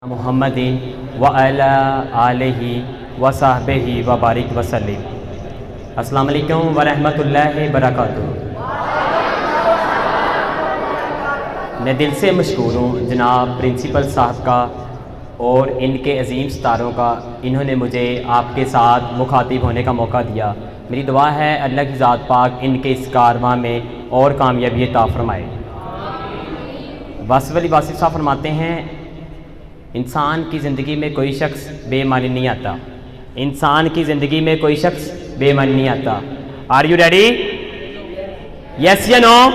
मुहम्मदिन व अला आलिहि व सहबिहि व बारिक वसल्लिम। अस्सलाम वालेकुम व रहमतुल्लाहि व बरकातुहू। मैं दिल से मशकूर हूँ जनाब प्रिंसिपल साहब का और इनके अजीम सितारों का, इन्होंने मुझे आपके साथ मुखातिब होने का मौका दिया। मेरी दुआ है अल्लाह की ज़ात पाक इनके इस कारवां में और कामयाबी अता फरमाए। वासिफ़ अली वासिफ़ साहब फरमाते हैं, इंसान की ज़िंदगी में कोई शख्स बेईमानी नहीं आता। इंसान की ज़िंदगी में कोई शख्स बेईमानी नहीं आता। Are you ready? यस या नो?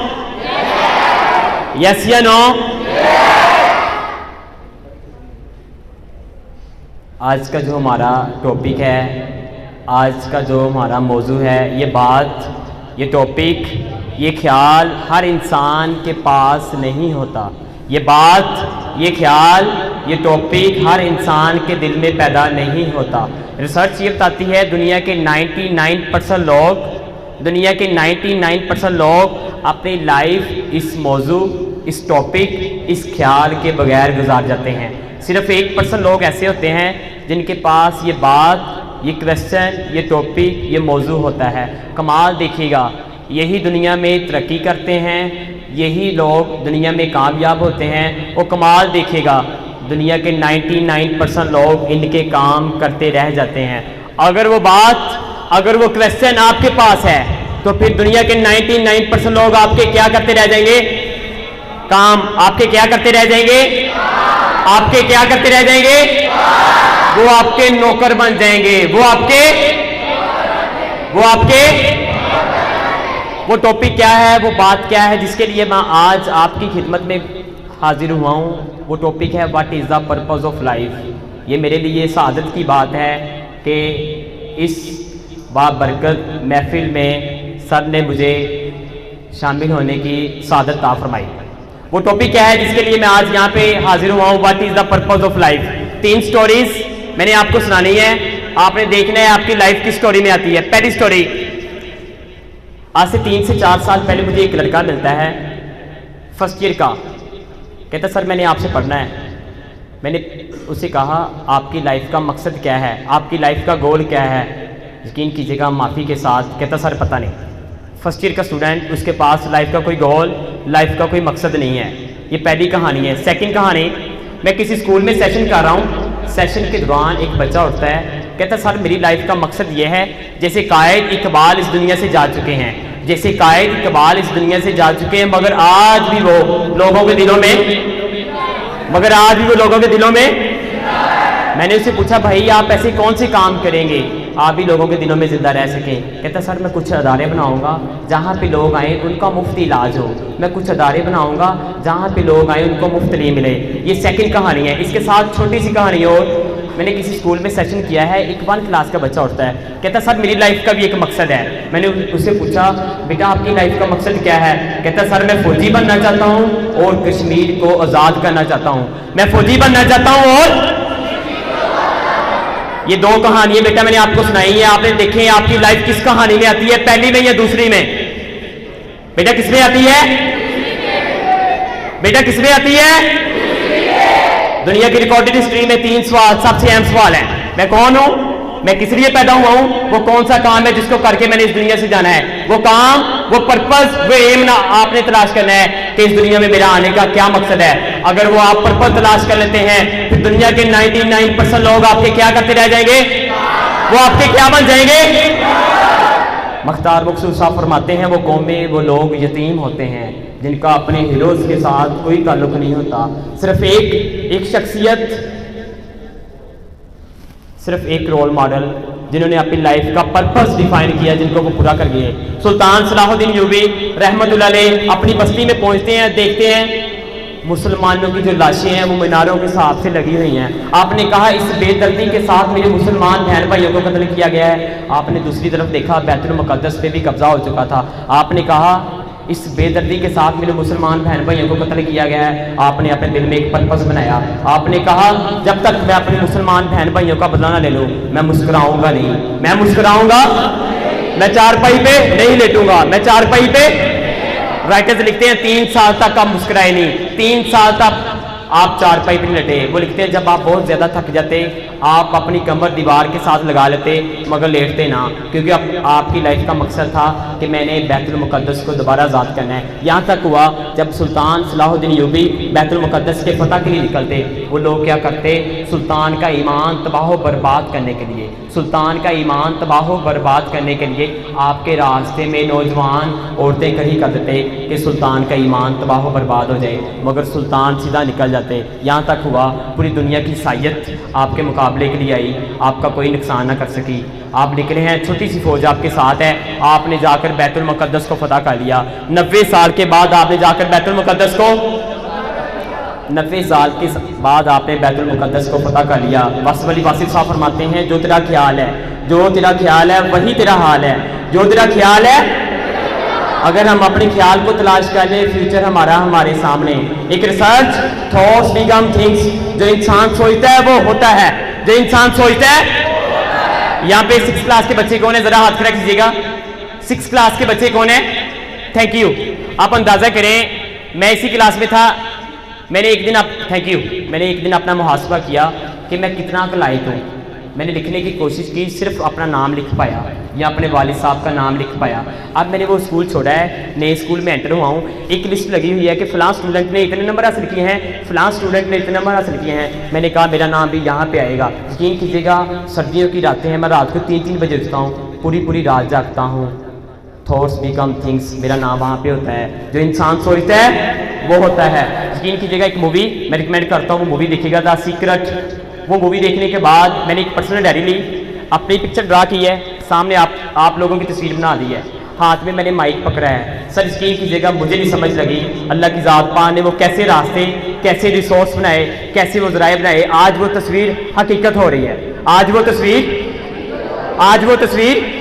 यस या नो? आज का जो हमारा टॉपिक है, आज का जो हमारा मौजू है, ये बात, ये टॉपिक, ये ख्याल हर इंसान के पास नहीं होता। ये बात, ये ख्याल, ये टॉपिक हर इंसान के दिल में पैदा नहीं होता। रिसर्च ये बताती है दुनिया के 99% लोग, दुनिया के 99% लोग अपनी लाइफ इस मौजू, इस टॉपिक, इस ख्याल के बगैर गुजार जाते हैं। सिर्फ 1% लोग ऐसे होते हैं जिनके पास ये बात, ये क्वेश्चन, ये टॉपिक, ये मौजू होता है। कमाल देखिएगा, यही दुनिया में तरक्की करते हैं, यही लोग दुनिया में कामयाब होते हैं। वो कमाल देखिएगा, दुनिया के 99% लोग इनके काम करते रह जाते हैं। अगर वो बात, अगर वो क्वेश्चन आपके पास है तो फिर दुनिया के 99% लोग आपके क्या करते रह जाएंगे? काम। आपके क्या करते रह जाएंगे? आपके क्या करते रह जाएंगे? वो आपके नौकर बन जाएंगे। वो आपके वो टॉपिक क्या है, वो बात क्या है जिसके लिए मैं आज आपकी खिदमत में हाजिर हुआ हूँ? वो टॉपिक है what is the purpose of life. ये मेरे लिए सआदत की बात है कि इस बाबरकत महफिल में सर ने मुझे शामिल होने की सआदत अता फरमाई। वो टॉपिक क्या है जिसके लिए मैं आज यहाँ पे हाजिर हुआ हूँ? What is the purpose of life. 3 stories मैंने आपको सुनानी है, आपने देखना है आपकी लाइफ की स्टोरी में आती है। पहली स्टोरी, आज से 3 से 4 साल पहले मुझे एक लड़का मिलता है, फर्स्ट ईयर का। कहता सर मैंने आपसे पढ़ना है। मैंने उससे कहा आपकी लाइफ का मकसद क्या है, आपकी लाइफ का गोल क्या है? यकीन कीजिएगा माफ़ी के साथ कहता सर पता नहीं। फर्स्ट ईयर का स्टूडेंट, उसके पास लाइफ का कोई गोल, लाइफ का कोई मकसद नहीं है। ये पहली कहानी है। सेकंड कहानी, मैं किसी स्कूल में सेशन कर रहा हूँ। सेशन के दौरान एक बच्चा उठता है, कहता सर मेरी लाइफ का मकसद ये है, जैसे कायद इकबाल इस दुनिया से जा चुके हैं, जैसे कायद इकबाल इस दुनिया से जा चुके हैं, मगर आज भी वो लोगों के दिलों में, मैंने उससे पूछा भाई आप ऐसे कौन से काम करेंगे आप भी लोगों के दिलों में ज़िंदा रह सकें? कहता सर मैं कुछ अदारे बनाऊंगा जहाँ पे लोग आए उनका मुफ्त इलाज हो। मैं कुछ अदारे बनाऊंगा जहाँ पे लोग आए उनको मुफ्त नहीं मिले। ये सेकंड कहानी है। इसके साथ छोटी सी कहानी और, मैंने किसी स्कूल में सेशन किया है, एक 1 क्लास का बच्चा उठता है, कहता सर मेरी लाइफ का भी एक मकसद है। मैंने उससे पूछा बेटा आपकी लाइफ का मकसद क्या है? कहता सर मैं फौजी बनना चाहता हूँ और कश्मीर को आज़ाद करना चाहता हूँ। मैं फौजी बनना चाहता हूँ और ये 2 कहानियां बेटा मैंने आपको सुनाई है। आपने देखे आपकी लाइफ किस कहानी में आती है, पहली में या दूसरी में? बेटा किसमें आती है? बेटा किसमें आती है? दुनिया की रिकॉर्डेड हिस्ट्री में 3 सवाल सबसे अहम सवाल है। मैं कौन हूं, मैं किस लिए पैदा हुआ हूं, वो कौन सा काम है जिसको करके मैंने इस दुनिया से जाना है। वो काम, वो पर्पस, वो एम ना आपने तलाश करना है कि इस दुनिया में मेरा आने का क्या मकसद है। अगर वो आप पर्पस तलाश कर लेते हैं फिर दुनिया के 99% लोग आपके क्या करते रह जाएंगे? वो आपके क्या बन जाएंगे? मुख्तार मकसूद साहब फरमाते हैं वो कौमें, वो लोग यतीम होते हैं जिनका अपने हीरोज के साथ कोई ताल्लुक नहीं होता। सिर्फ एक शख्सियत, सिर्फ एक रोल मॉडल जिन्होंने अपनी लाइफ का पर्पस डिफाइन किया, जिनको वो पूरा कर गए। सुल्तान सलाहुद्दीन यूबी रहमतुल्लाह अलैह अपनी बस्ती में पहुंचते हैं, देखते हैं मुसलमानों की जो लाशें हैं वो मीनारों के हिसाब से लगी हुई हैं। आपने कहा इस बेदर्दी के साथ मेरे मुसलमान बहन भाइयों को कत्ल किया गया है। आपने दूसरी तरफ देखा बैतुल मुक़द्दस पे भी कब्जा हो चुका था। आपने कहा इस बेदर्दी के साथ मेरे मुसलमान बहन भाइयों को कत्ल किया गया है। आपने अपने दिल में एक पर्पस बनाया। आपने कहा जब तक मैं अपने मुसलमान बहन भाइयों का बदला ना ले लूँ मैं मुस्कुराऊंगा नहीं, मैं मुस्कुराऊंगा, मैं चारपाई पे नहीं लेटूंगा, मैं चारपाई पे। राइटर्स लिखते हैं 3 साल तक आप मुस्कुराए नहीं, 3 साल तक आप चारपाई पर लेटे। वो लिखते हैं जब आप बहुत ज़्यादा थक जाते आप अपनी कमर दीवार के साथ लगा लेते मगर लेटते ना, क्योंकि आपकी लाइफ का मकसद था कि मैंने बैतुल मुक़द्दस को दोबारा आज़ाद करना है। यहाँ तक हुआ जब सुल्तान सलाहुद्दीन अय्यूबी बैतुल मुक़द्दस के फतह के लिए निकलते, वो लोग क्या करते, सुल्तान का ईमान तबाह बर्बाद करने के लिए, सुल्तान का ईमान तबाह बर्बाद करने के लिए आपके रास्ते में नौजवान औरतें खड़ी कर देते कि सुल्तान का ईमान तबाह बर्बाद हो जाए, मगर सुल्तान सीधा निकल जाते। यहाँ तक हुआ पूरी दुनिया की ईसाइयत आपके मुकाबले के लिए आई, आपका कोई नुकसान ना कर सकी। आप निकले हैं, छोटी सी फौज आपके साथ है, आपने जाकर बैतुल मुक़द्दस को फतह कर लिया। 90 साल के बाद आपने जाकर बैतुल मुक़द्दस को 90 साल के बाद आपने बैतुल मुक़द्दस को फतह कर लिया। वासिफ़ अली वासिफ़ साहब फरमाते हैं जो तेरा ख्याल है, जो तेरा ख्याल है वही तेरा हाल है, जो तेरा ख्याल है। अगर हम अपने ख्याल को तलाश कर लें, फ्यूचर हमारा हमारे सामने। एक रिसर्च थॉट्स बिकम थिंग्स, जो इंसान सोचता है वो होता है, जो इंसान सोचता है। यहाँ पे 6 क्लास के बच्चे कौन है, जरा हाथ खड़ा कीजिएगा। 6 क्लास के बच्चे कौन है? Thank you. आप अंदाजा करें, मैं इसी क्लास में था, मैंने एक दिन थैंक यू, मैंने एक दिन अपना मुहासबा किया कि मैं कितना लायक हूँ। मैंने लिखने की कोशिश की, सिर्फ अपना नाम लिख पाया या अपने वालिद साहब का नाम लिख पाया। अब मैंने वो स्कूल छोड़ा है, नए स्कूल में एंटर हुआ हूँ। एक लिस्ट लगी हुई है कि फ़लाँ स्टूडेंट ने इतने नंबर हासिल किए हैं, फ़लाँ स्टूडेंट ने इतने नंबर हासिल किए हैं। मैंने कहा मेरा नाम भी यहाँ पे आएगा। यकीन कीजिएगा, सर्दियों की रातें हैं, मैं रात को 3-3 बजे उठता हूँ, पूरी रात जागता हूँ। थॉट्स बिकम थिंग्स, मेरा नाम वहाँ पे होता है। जो इंसान सोचता है वो होता है। यकीन कीजिएगा, एक मूवी मैं रिकमेंड करता हूँ, वो मूवी देखिएगा, द सीक्रेट। वो मूवी देखने के बाद मैंने एक पर्सनल डायरी ली, अपनी पिक्चर ड्रा की है, सामने आप लोगों की तस्वीर बना दी है, हाथ में मैंने माइक पकड़ा है। सर यकीन कीजिएगा मुझे नहीं समझ लगी अल्लाह की ज़ात पाक ने वो कैसे रास्ते, कैसे रिसोर्स बनाए, कैसे वो ज़राए बनाए। आज वो तस्वीर हकीकत हो रही है। आज वो तस्वीर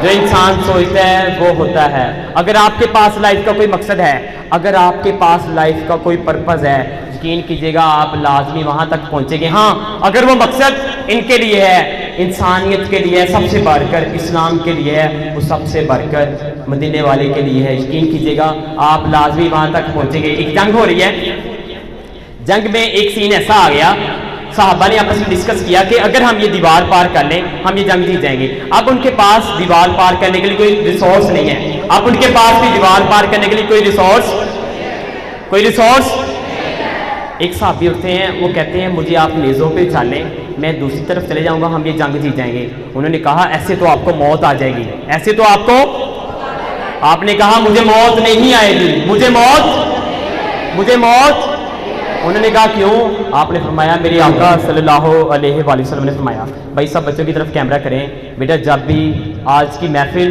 जो इंसान सोचता है वो होता है। अगर आपके पास लाइफ का कोई मकसद है, अगर आपके पास लाइफ का कोई पर्पज़ है, यकीन कीजिएगा आप लाजमी वहाँ तक पहुँचेंगे। हाँ, अगर वो मकसद इनके लिए है, इंसानियत के लिए है, सबसे बढ़कर इस्लाम के लिए है, वो सबसे बढ़कर मदीने वाले के लिए है, यकीन कीजिएगा आप लाजमी वहाँ तक पहुँचेंगे। एक जंग हो रही है, जंग में एक सीन ऐसा आ गया, साहबा ने आपस में डिस्कस किया कि अगर हम ये दीवार पार कर लें हम ये जंग जीत जाएंगे। अब उनके पास दीवार पार करने के लिए कोई रिसोर्स नहीं है, अब उनके पास भी दीवार पार करने के लिए कोई रिसोर्स। एक साहबी उठते हैं, वो कहते हैं मुझे आप नेज़ों पे चालें, मैं दूसरी तरफ चले जाऊंगा, हम ये जंग जीत जाएंगे। उन्होंने कहा ऐसे तो आपको मौत आ जाएगी, ऐसे तो आपने कहा मुझे मौत नहीं आएगी, मुझे मौत। उन्होंने कहा क्यों? आपने फरमाया, मेरे आका सल्लल्लाहु अलैहि वसल्लम ने फरमाया। भाई सब बच्चों की तरफ कैमरा करें बेटा, जब भी आज की महफिल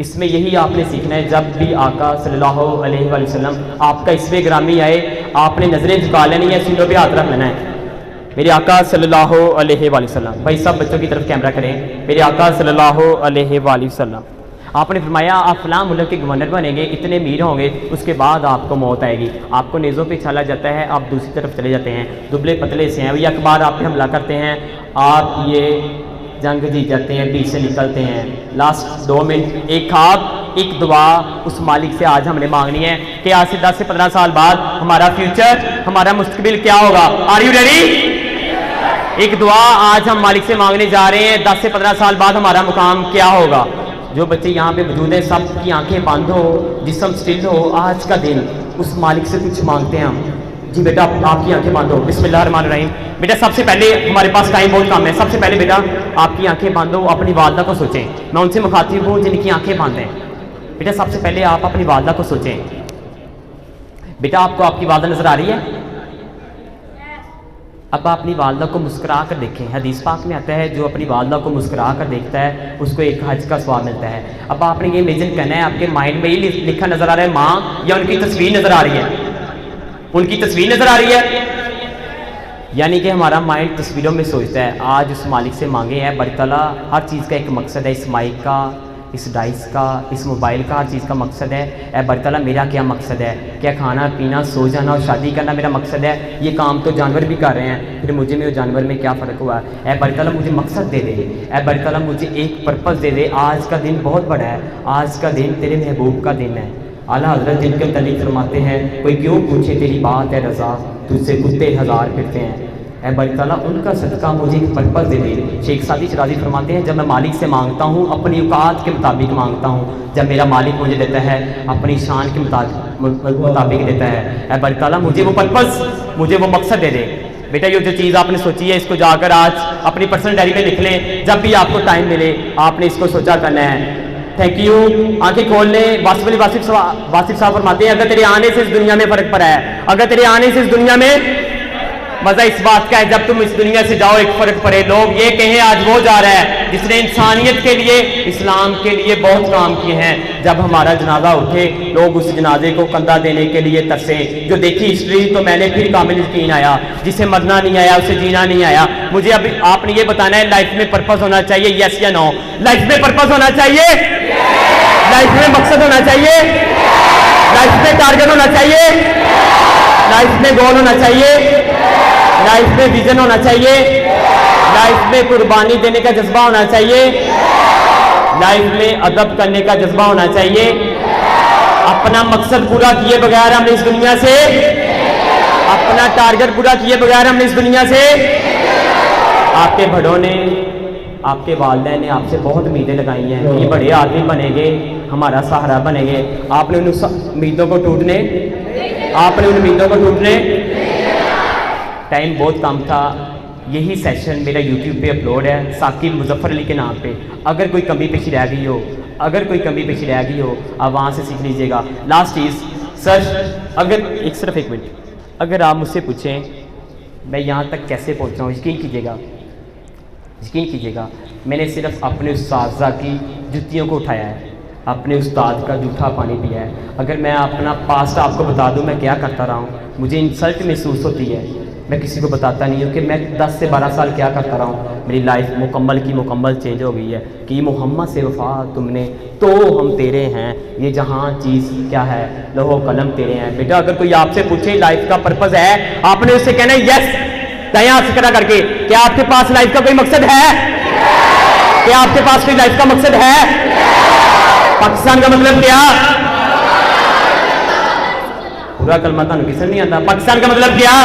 इसमें यही आपने सीखना है, जब भी आका सल्लल्लाहु अलैहि वसल्लम आपका इसमें ग्रामी आए, आपने नजरें झुका लेनी है, सीनों पे हाथ रख लेना है। मेरे आका सल्लल्लाहु अलैहि वसल्लम। भाई सब बच्चों की तरफ कैमरा करें, मेरे आका सल्लल्लाहु अलैहि वसल्लम। आपने फरमाया आप फलां मुल्क के गवर्नर बनेंगे, इतने अमीर होंगे, उसके बाद आपको मौत आएगी। आपको नेज़ों पे छाला जाता है, आप दूसरी तरफ चले जाते हैं, दुबले पतले से हैं, ये अखबार आप पे हमला करते हैं, आप ये जंग जीत जाते हैं, बीच से निकलते हैं। लास्ट 2 मिनट, एक ख्वाब, एक दुआ उस मालिक से आज हमने मांगनी है कि आज से 10 से 15 साल बाद हमारा फ्यूचर, हमारा मुस्तकबिल क्या होगा। Are you ready? एक दुआ आज हम मालिक से मांगने जा रहे हैं, 10 से 15 साल बाद हमारा मुकाम क्या होगा। जो बच्चे यहाँ पे मौजूद हैं, सबकी आंखें बंद हो, जिस्म स्टिल हो, आज का दिन उस मालिक से कुछ मांगते हैं हम। जी बेटा आपकी आंखें बंद हो, बिस्मिल्लाहिर्रहमानिर्रहीम। बेटा सबसे पहले, हमारे पास टाइम बहुत कम है, सबसे पहले बेटा आपकी आंखें बंद हो, अपनी वालदा को सोचें। मैं उनसे मुखातिब हूँ जिनकी आंखें बंद हैं। बेटा सबसे पहले आप अपनी वालदा को सोचें। बेटा आपको आपकी वालदा नजर आ रही है? अब अपनी वालदा को मुस्कुरा कर देखें। हदीस पाक में आता है जो अपनी वालदा को मुस्कुरा कर देखता है उसको एक हज का स्वाब मिलता है। अब आपने ये इमेजिन करना है, आपके माइंड में ही लिखा नजर आ रहा है माँ, या उनकी तस्वीर नजर आ रही है, उनकी तस्वीर नजर आ रही है, यानी कि हमारा माइंड तस्वीरों में सोचता है। आज उस मालिक से मांगे हैं, बारी ताला हर चीज़ का एक मकसद है, इस माइक का, इस डाइस का, इस मोबाइल का, हर चीज़ का मकसद है। ए बारी ताला मेरा क्या मकसद है? क्या खाना पीना, सो जाना और शादी करना मेरा मकसद है? ये काम तो जानवर भी कर रहे हैं, फिर मुझे में और जानवर में क्या फ़र्क हुआ? ए बारी ताला मुझे मकसद दे दे, ए बारी ताला मुझे एक पर्पज़ दे दे। आज का दिन बहुत बड़ा है, आज का दिन तेरे महबूब का दिन है, आला हजरत जिनके तारीफ फरमाते हैं, कोई क्यों पूछे तेरी बात है रज़ा, तुझसे कुत्ते हज़ार फिरते हैं। ऐ बारी ताला उनका सदका मुझे एक पर्पज़ दे दे। शेख सादी शराजी फरमाते हैं, जब मैं मालिक से मांगता हूँ अपनी औकात के मुताबिक मांगता हूँ, जब मेरा मालिक मुझे देता है अपनी शान के मुताबिक देता है। ऐ बारी ताला मुझे वो पर्पज़, मुझे वो मकसद दे दे। बेटा ये जो चीज़ आपने सोची है इसको जाकर आज अपनी पर्सनल डायरी में लिख लें, जब भी आपको टाइम मिले आपने इसको सोचा करना है। Thank you. आंखें खोल लें। वासिफ साहब फरमाते हैं, अगर तेरे आने से इस दुनिया में फ़र्क पड़ा है, अगर तेरे आने से इस दुनिया में मज़ा इस बात का है जब तुम इस दुनिया से जाओ एक फ़र्क पड़े। लोग ये कहें आज वो जा रहा है जिसने इंसानियत के लिए, इस्लाम के लिए बहुत काम किए हैं। जब हमारा जनाजा उठे लोग उस जनाजे को कंधा देने के लिए तरसे। जो देखी हिस्ट्री तो मैंने फिर कामिल यकीन आया, जिसे मरना नहीं आया उसे जीना नहीं आया। मुझे अभी आपने ये बताना है लाइफ में पर्पज़ होना चाहिए, यस या नो। लाइफ में पर्पज़ होना चाहिए, लाइफ में मकसद होना चाहिए, लाइफ में टारगेट होना चाहिए, लाइफ में गोल होना चाहिए, लाइफ में विजन होना चाहिए, लाइफ में कुर्बानी देने का जज्बा होना चाहिए, लाइफ में अदब करने का जज्बा होना चाहिए। अपना मकसद पूरा किए बगैर हमने इस दुनिया से, अपना टारगेट पूरा किए बगैर हमने इस दुनिया से, आपके बड़ों ने, आपके वालिदैन ने आपसे बहुत उम्मीदें लगाई हैं कि ये बड़े आदमी बनेंगे, हमारा सहारा बनेंगे। आपने उन उम्मीदों को टूटने, आपने उन उम्मीदों को टूटने, टाइम बहुत कम था। यही सेशन मेरा यूट्यूब पे अपलोड है साकिब मुजफ्फर अली के नाम पे। अगर कोई कमी पेशी रह गई हो, अगर कोई कमी पेशी रह गई हो, आप वहाँ से सीख लीजिएगा। लास्ट चीज़ सर, अगर सिर्फ एक मिनट, अगर आप मुझसे पूछें मैं यहाँ तक कैसे पहुँचा हूँ, यकीन कीजिएगा, यकीन कीजिएगा मैंने सिर्फ अपने उस्ताज़ा की जुतियों को उठाया है, अपने उस्ताद का जूठा पानी पिया है। अगर मैं अपना पास्ट आपको बता दूं मैं क्या करता रहा हूँ, मुझे इंसल्ट महसूस होती है। मैं किसी को बताता नहीं हूँ कि मैं 10 से 12 साल क्या करता रहा हूँ। मेरी लाइफ मुकम्मल की मुकम्मल चेंज हो गई है कि मोहम्मद से वफा तुमने तो हम तेरे हैं, ये जहाँ चीज़ क्या है लोहो कलम तेरे हैं। बेटा अगर कोई आपसे पूछे लाइफ का पर्पज़ है, आपने उससे कहना है यस, दाएं हाथ से खड़ा करके। क्या आपके पास लाइफ का कोई मकसद है? क्या आपके पास कोई लाइफ का मकसद है? पाकिस्तान का मतलब क्या? पूरा कलमा तो किसी नहीं आता। पाकिस्तान का मतलब क्या?